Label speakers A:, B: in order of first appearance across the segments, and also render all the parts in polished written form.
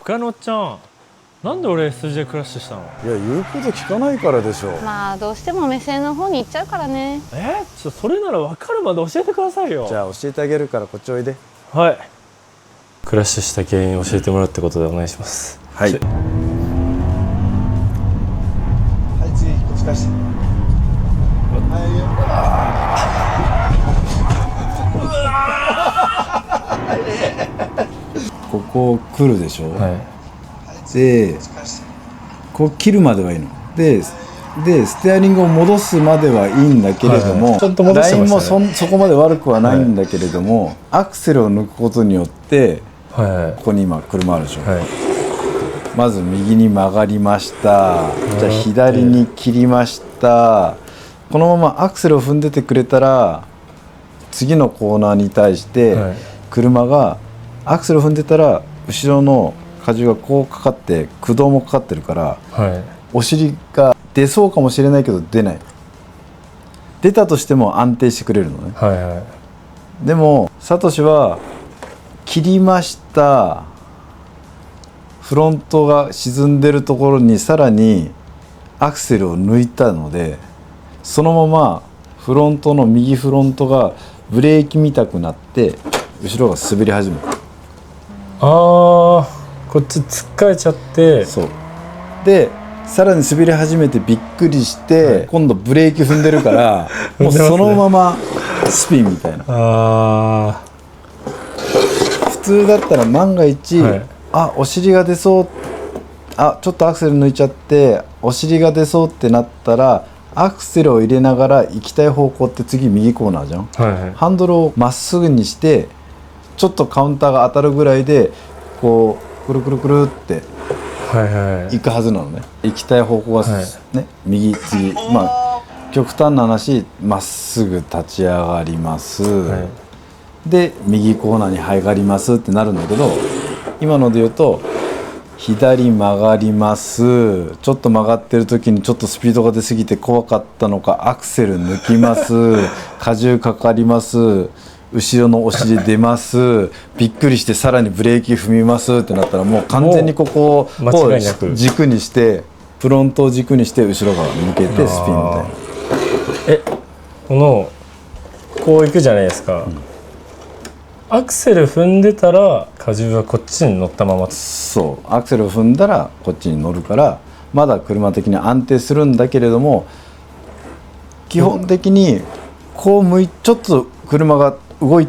A: 深野ちゃん、なんで俺 SJ クラッシュしたの？
B: いや、言うこと聞かないからでしょ。
C: まあどうしても目線の方に行っちゃうからね。
A: それなら分かるまで教えてくださいよ。
B: じゃあ教えてあげるからこっちおいで。
A: はい。クラッシュした原因を教えてもらうってことでお願いします。
B: はい。はい、次こっち返して。ここ来るでしょ。
A: はい。
B: で、こう切るまではいいの。で、ステアリングを戻すまではいいんだけれども、
A: ちょっと戻してましたね。
B: ラインもそこまで悪くはないんだけれども、アクセルを抜くことによって、ここに今車あるでしょ。まず右に曲がりました。じゃあ左に切りました。このままアクセルを踏んでてくれたら、次のコーナーに対して車がアクセルを踏んでたら後ろの荷重がこうかかって駆動もかかってるから、お尻が出そうかもしれないけど出ない。出たとしても安定してくれるのね。でもサトシは切りました。フロントが沈んでるところにさらにアクセルを抜いたので、そのままフロントの右フロントがブレーキみたくなって後ろが滑り始めた。
A: こっちつっかえちゃって、
B: そうでさらに滑り始めてびっくりして、今度ブレーキ踏んでるからもうそのままスピンみたいな。普通だったら万が一、お尻が出そう、ちょっとアクセル抜いちゃってお尻が出そうってなったらアクセルを入れながら行きたい方向って次右コーナーじゃん。ハンドルをまっすぐにしてちょっとカウンターが当たるぐらいでこうくるくるくるって行くはずなのね。行きたい方向はね、右次、まあ極端な話まっすぐ立ち上がります、で右コーナーに入がりますってなるんだけど、今ので言うと左曲がります。ちょっと曲がってる時にちょっとスピードが出過ぎて怖かったのかアクセル抜きます荷重かかります、後ろのお尻出ます、びっくりしてさらにブレーキ踏みますってなったらもう完全にここを軸にしてフロントを軸にして後ろ側抜けてスピンみたいな。
A: こう行くじゃないですか、アクセル踏んでたら荷重はこっちに乗ったまま。
B: そうアクセルを踏んだらこっちに乗るからまだ車的に安定するんだけれども、基本的にこうちょっと車が動い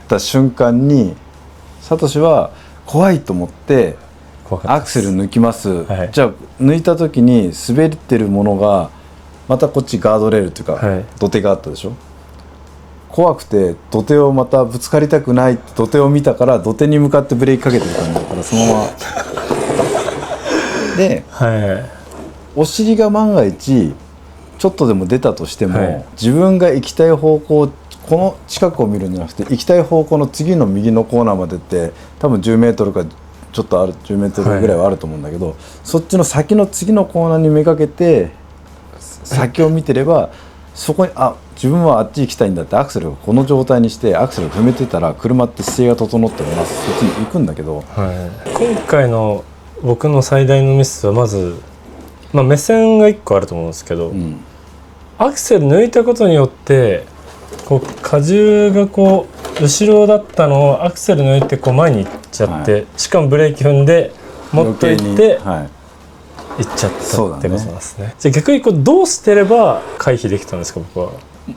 B: た瞬間にサトシは怖いと思ってアクセル抜きます、じゃあ抜いた時に滑ってるものがまたこっちガードレールっていうか、土手があったでしょ。怖くて土手をまたぶつかりたくない土手を見たから土手に向かってブレーキかけてる感じだからそのままで、お尻が万が一ちょっとでも出たとしても、自分が行きたい方向、この近くを見るんじゃなくて行きたい方向の次の右のコーナーまでって多分10メートルかちょっとある10メートルぐらいはあると思うんだけど、そっちの先の次のコーナーにめがけて先を見てればそこに自分はあっち行きたいんだってアクセルをこの状態にしてアクセルを踏めてたら車って姿勢が整ってます、そっちに行くんだけど、
A: 今回の僕の最大のミスはまず、目線が1個あると思うんですけど、アクセル抜いたことによって荷重が後ろだったのをアクセル抜いて前に行っちゃって、しかもブレーキ踏んでもっと行って、行っちゃったってことなんですね。じゃあ逆にどうしてれば回避できたんですか？僕は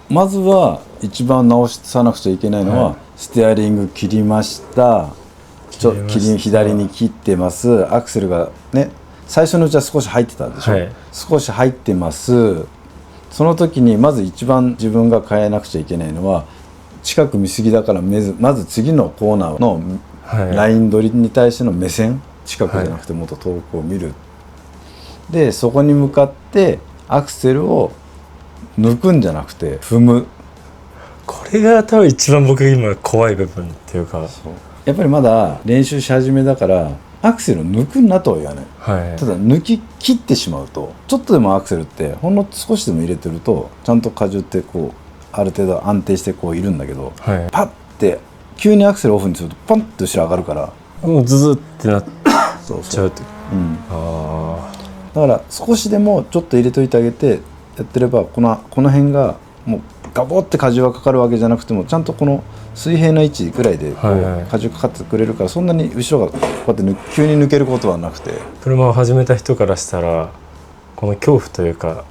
B: まずは一番直さなくちゃいけないのは、ステアリング切りました、左に切ってます、アクセルがね最初のうちは少し入ってたでしょ、少し入ってます。その時にまず一番自分が変えなくちゃいけないのは近く見過ぎだからまず次のコーナーのライン取りに対しての目線、近くじゃなくてもっと遠くを見る、でそこに向かってアクセルを抜くんじゃなくて踏む。
A: これが多分一番僕今怖い部分っていうか、
B: やっぱりまだ練習し始めだからアクセルを抜くなとは言わない、ただ抜き切ってしまうとちょっとでもアクセルってほんの少しでも入れてるとちゃんと荷重ってある程度安定しているんだけど、パッて急にアクセルオフにするとパンって後ろ上がるから
A: もうズズってなって
B: そう
A: ちゃうと。
B: あだから少しでもちょっと入れといてあげてやってればこの辺がもうガボって荷重がかかるわけじゃなくてもちゃんとこの水平な位置ぐらいでこう荷重かかってくれるから、そんなに後ろがこうやって急に抜けることはなくて。
A: 車を始めた人からしたらこの恐怖というか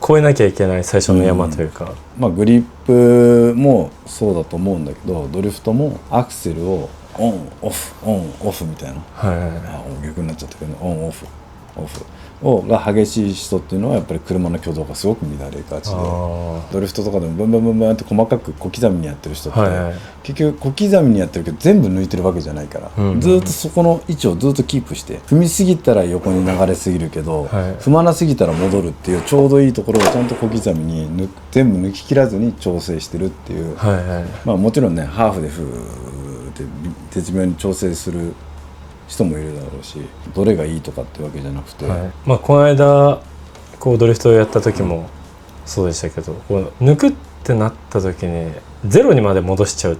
A: 越えなきゃいけない最初の山というか、
B: グリップもそうだと思うんだけど、ドリフトもアクセルをオンオフオンオフみたいな、逆になっちゃったけど、オンオフオフが激しい人っていうのはやっぱり車の挙動がすごく乱れがちで、ドリフトとかでもブンブンブンブンって細かく小刻みにやってる人って、結局小刻みにやってるけど全部抜いてるわけじゃないから、ずっとそこの位置をずっとキープして、踏みすぎたら横に流れすぎるけど、踏まなすぎたら戻るっていうちょうどいいところをちゃんと小刻みに全部抜き切らずに調整してるっていう、もちろんねハーフでフーって絶妙に調整する人もいるだろうし、どれがいいとかってわけじゃなくて、
A: この間こうドリフトをやった時もそうでしたけど、こう抜くってなった時にゼロにまで戻しちゃうっ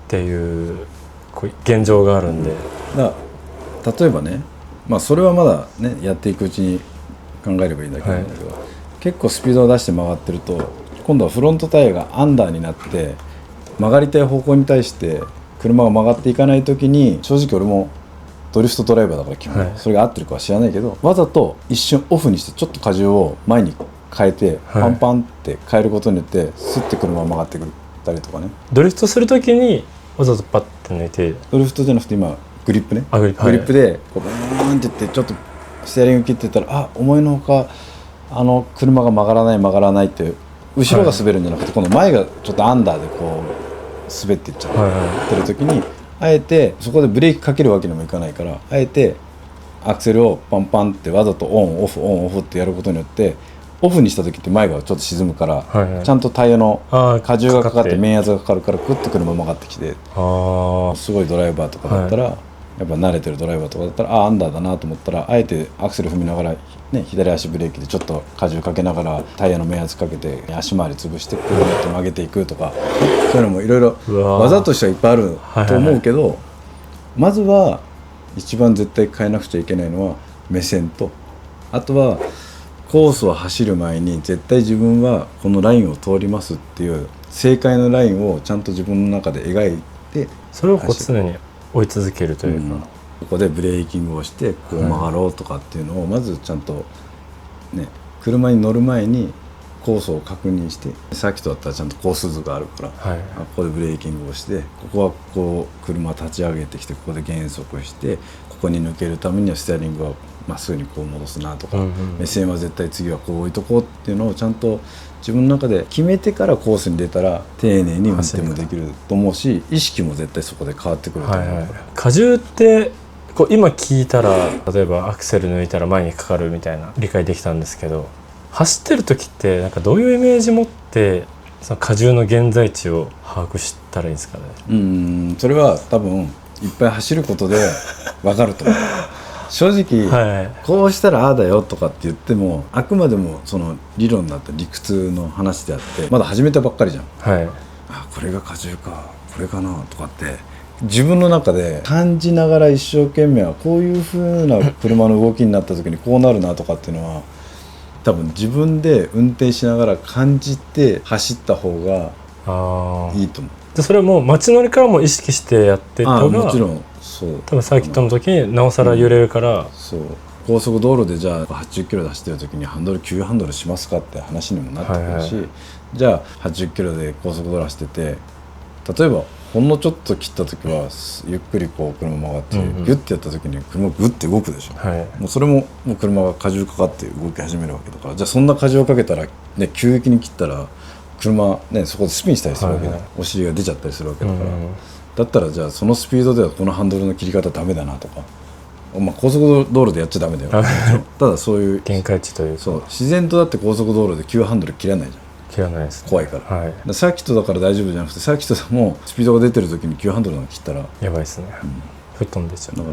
A: ていうこう現状があるんで、
B: 例えばね、それはまだねやっていくうちに考えればいいんだけど、結構スピードを出して曲がってると今度はフロントタイヤがアンダーになって曲がりたい方向に対して車が曲がっていかない時に、正直俺もドリフトドライバーだから基本、それが合ってるかは知らないけど、わざと一瞬オフにしてちょっと荷重を前に変えて、パンパンって変えることによってスッて車が曲がってくったりとかね。
A: ドリフトする時にわざとパッて抜いて、
B: ドリフトじゃなくて今グリップね、
A: グリ
B: ップでこうバーンっていってちょっとステアリング切ってたら、思いのほか車が曲がらないって後ろが滑るんじゃなくて、今度前がちょっとアンダーでこう滑っていっちゃってる時に、あえてそこでブレーキかけるわけにもいかないから、あえてアクセルをパンパンってわざとオンオフオンオフってやることによって、オフにした時って前がちょっと沈むから、ちゃんとタイヤの荷重がかかって面圧がかかるからクッと車曲がってきて、すごいドライバーとかだったら、やっぱ慣れてるドライバーとかだったらアンダーだなと思ったら、あえてアクセル踏みながら、左足ブレーキでちょっと荷重かけながらタイヤの面圧かけて足回り潰してクルッと曲げていくとか、そういうのもいろいろ技としてはいっぱいあると思うけど、まずは一番絶対変えなくちゃいけないのは目線と、あとはコースを走る前に絶対自分はこのラインを通りますっていう正解のラインをちゃんと自分の中で描いて、
A: それをこう常に追い続けるというか、
B: ここでブレーキングをしてこう曲がろうとかっていうのをまずちゃんとね、車に乗る前にコースを確認して、さっきとだったらちゃんとコース図があるから、ここでブレーキングをして、ここはこう車立ち上げてきて、ここで減速して、ここに抜けるためにはステアリングはまっすぐにこう戻すなとか、目線は絶対次はこう置いとこうっていうのをちゃんと自分の中で決めてからコースに出たら丁寧に運転もできると思うし、意識も絶対そこで変わってくると思う。
A: 荷重ってこう今聞いたら、例えばアクセル抜いたら前にかかるみたいな理解できたんですけど、走ってる時ってなんかどういうイメージ持ってその荷重の現在地を把握したらいいんですかね。
B: それは多分いっぱい走ることで分かると思う。正直、こうしたらああだよとかって言っても、あくまでもその理論だった理屈の話であって、まだ始めたばっかりじゃん。これが荷重か、これかなとかって自分の中で感じながら一生懸命はこういう風な車の動きになった時にこうなるなとかっていうのは多分自分で運転しながら感じて走った方がいいと思う。
A: でそれはもう街乗りからも意識してやっていった方が、
B: もちろんそう
A: 多分サーキットの時になおさら揺れるから、
B: そう高速道路でじゃあ80キロで走ってる時に急ハンドルしますかって話にもなってくるし、じゃあ80キロで高速道路走ってて、例えばほんのちょっと切った時はゆっくりこう車曲がって、ギュッてやった時に車グッて動くでしょ、もうそれもう車が荷重かかって動き始めるわけだから、じゃあそんな荷重をかけたら、ね、急激に切ったら車、ね、そこでスピンしたりするわけだ、お尻が出ちゃったりするわけだから、だったらじゃあそのスピードではこのハンドルの切り方ダメだなとか、高速道路でやっちゃダメだよただそういう
A: 限界値というか、
B: そう自然とだって高速道路で急ハンドル切らないじゃん。
A: 切らないです、
B: 怖いから、サーキットだから大丈夫じゃなくて、サーキットでもスピードが出てる時に急ハンドルが切ったら
A: やばいですね、吹っ飛んでちゃう。
B: だか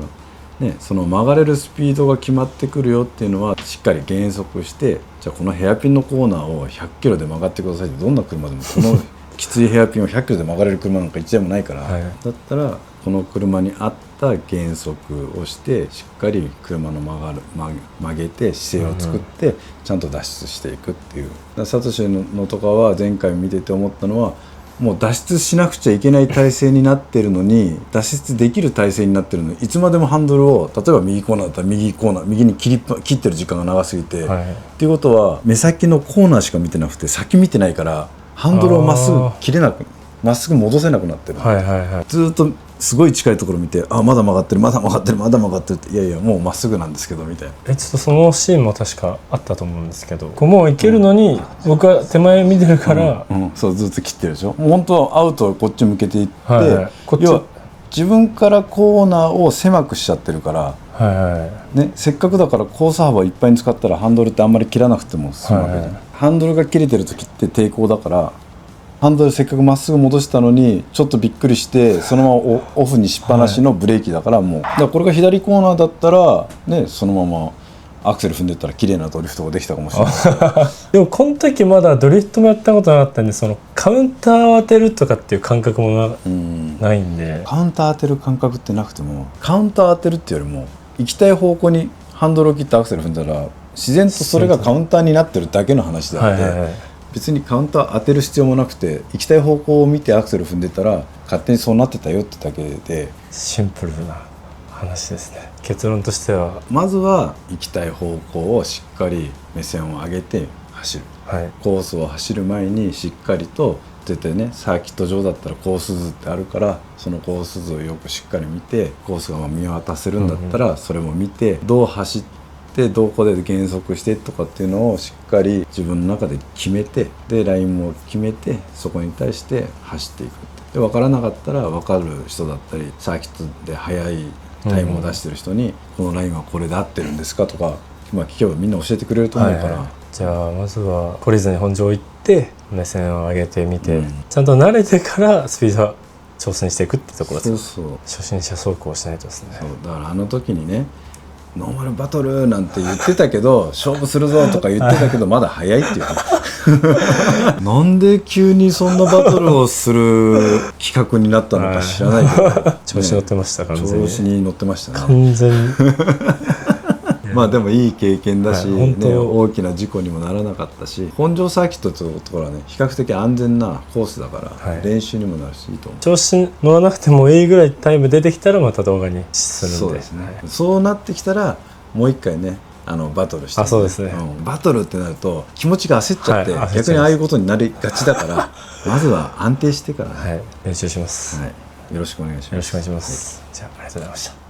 B: らね、その曲がれるスピードが決まってくるよっていうのはしっかり減速して、じゃあこのヘアピンのコーナーを100キロで曲がってくださいって、どんな車でもこのきついヘアピンを100キロで曲がれる車なんか1台もないから、
A: はい、
B: だったらこの車に合った減速をしてしっかり車の曲げて姿勢を作ってちゃんと脱出していくっていう。サトシのとかは前回見てて思ったのは、もう脱出しなくちゃいけない体勢になってるのに、脱出できる体勢になってるのに、いつまでもハンドルを例えば右コーナーだったら右コーナー右に切ってる時間が長すぎて、
A: はい、
B: っていうことは目先のコーナーしか見てなくて先見てないからハンドルをまっすぐ切れなくまっすぐ戻せなくなってる、
A: はいはいはい、
B: ずっとすごい近いところ見て、あまだ曲がってるまだ曲がってるまだ曲がってるって、いやいやもうまっすぐなんですけどみたいな。
A: ちょっとそのシーンも確かあったと思うんですけど、こうもう行けるのに、僕は手前見てるから、
B: そうずっと切ってるでしょ。もう本当はアウトをこっち向けていって、
A: はいはい、こっち
B: 要は自分からコーナーを狭くしちゃってるから、
A: はいはい
B: ね、せっかくだからコース幅いっぱいに使ったらハンドルってあんまり切らなくても済むわけで、はいはい、ハンドルが切れてる時って抵抗だから、ハンドルせっかくまっすぐ戻したのにちょっとびっくりしてそのままオフにしっぱなしのブレーキだから、もうだからこれが左コーナーだったらね、そのままアクセル踏んでったら綺麗なドリフトができたかもしれない
A: でもこの時まだドリフトもやったことなかったんで、そのカウンターを当てるとかっていう感覚もないんで、
B: カウンター当てる感覚ってなくても、カウンター当てるっていうよりも行きたい方向にハンドルを切ってアクセル踏んだら自然とそれがカウンターになってるだけの話であって、はいはいはい、別にカウンター当てる必要もなくて行きたい方向を見てアクセル踏んでたら勝手にそうなってたよってだけで、
A: シンプルな話ですね。結論としては
B: まずは行きたい方向をしっかり目線を上げて走る、はい、コースを走る前にしっかりと絶対ね、サーキット場だったらコース図ってあるから、そのコース図をよくしっかり見て、コースが見渡せるんだったらそれも見て、どう走ってどこで減速してとかっていうのをしっかり自分の中で決めて、でラインも決めてそこに対して走っていく。で分からなかったら分かる人だったり、サーキットで速いタイムを出してる人に、このラインはこれで合ってるんですかとか、聞けばみんな教えてくれると思うから、はいはい、
A: じゃあまずは懲りずに本場行って目線を上げてみて、ちゃんと慣れてからスピードは挑戦していくってところです。そう初心者走行をしないとですね。
B: そうだからあの時にね、ノーマルバトルなんて言ってたけど勝負するぞとか言ってたけどまだ早いっていうなんで急にそんなバトルをする企画になったのか知らないけど、
A: 調子乗ってました、完全に
B: 調子に乗ってましたね、
A: 完全に
B: まあでもいい経験だし、ね、大きな事故にもならなかったし、本庄サーキットというところはね比較的安全なコースだから、はい、練習にもなるしいいと思う。
A: 調子乗らなくてもいいぐらいタイム出てきたらまた動画にするんで、
B: そうですね、はい、そうなってきたらもう一回ねバトルして、ね、
A: そうですね、
B: バトルってなると気持ちが焦っちゃって、はい、逆にああいうことになりがちだからまずは安定してから、ね、
A: はい、練習します、
B: はい、よろしくお願いします。
A: よろしくお願いします、はい、じゃあありがとうございました。